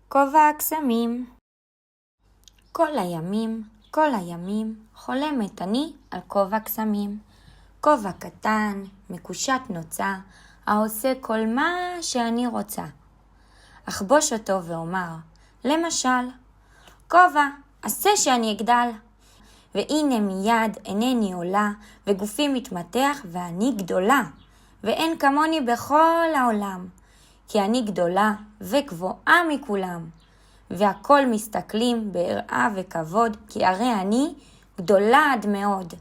כובע הקסמים. כל הימים, חולמת אני על כובע קסמים. כובע קטן, מקושט נוצה, העושה כל מה שאני רוצה. אחבוש אותו ואומר, למשל, כובע, עשה שאני אגדל. והנה מיד עינני עולה, וגופי מתמתח ואני גדולה. ואין כמוני בכל העולם, כי אני גדולה וגבוהה מכולם. והכל מסתכלים ביראה וכבוד, כי הרי אני גדולה עד מאוד.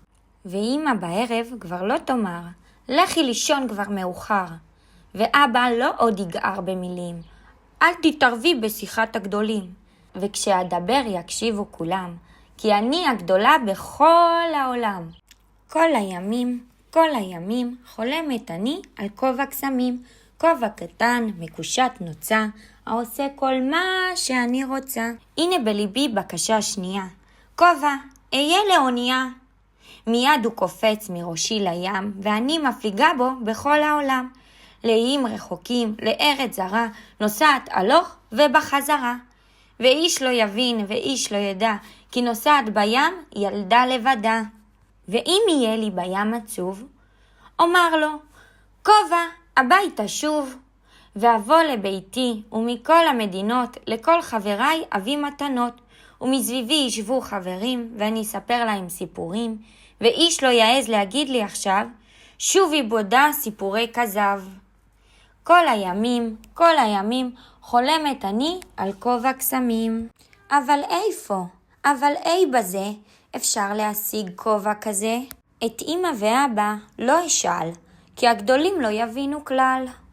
ואמא בערב כבר לא תאמר, לכי לישון כבר מאוחר. ואבא לא עוד יגער במילים, אל תתערבי בשיחת הגדולים. וכשאדבר יקשיבו כולם, כי אני הגדולה בכל העולם. כל הימים, חולמת אני על כובע קסמים. כובע קטן, מקושט נוצה, העושה כל מה שאני רוצה. הנה בליבי בקשה שנייה, כובע, אהיה לאונייה. מיד הוא קופץ מראשי לים, ואני מפליגה בו בכל העולם. לאיים רחוקים, לארץ זרה, נוסעת הלוך ובחזרה. ואיש לא יבין ואיש לא ידע, כי נוסעת בים ילדה לבדה. ואם יהיה לי בים עצוב, אומר לו, כובע, הביתה שוב. ואבוא לביתי, ומכל המדינות, לכל חבריי אביא מתנות. ומסביבי ישבו חברים, ואני אספר להם סיפורים, ואיש לא יעז להגיד לי עכשיו, שובי בודה סיפורי כזב. כל הימים, חולמת אני על כובע קסמים. אבל איפה? אבל אי בזה אפשר להשיג כובע כזה? את אמא ואבא לא אשאל, כי הגדולים לא יבינו כלל.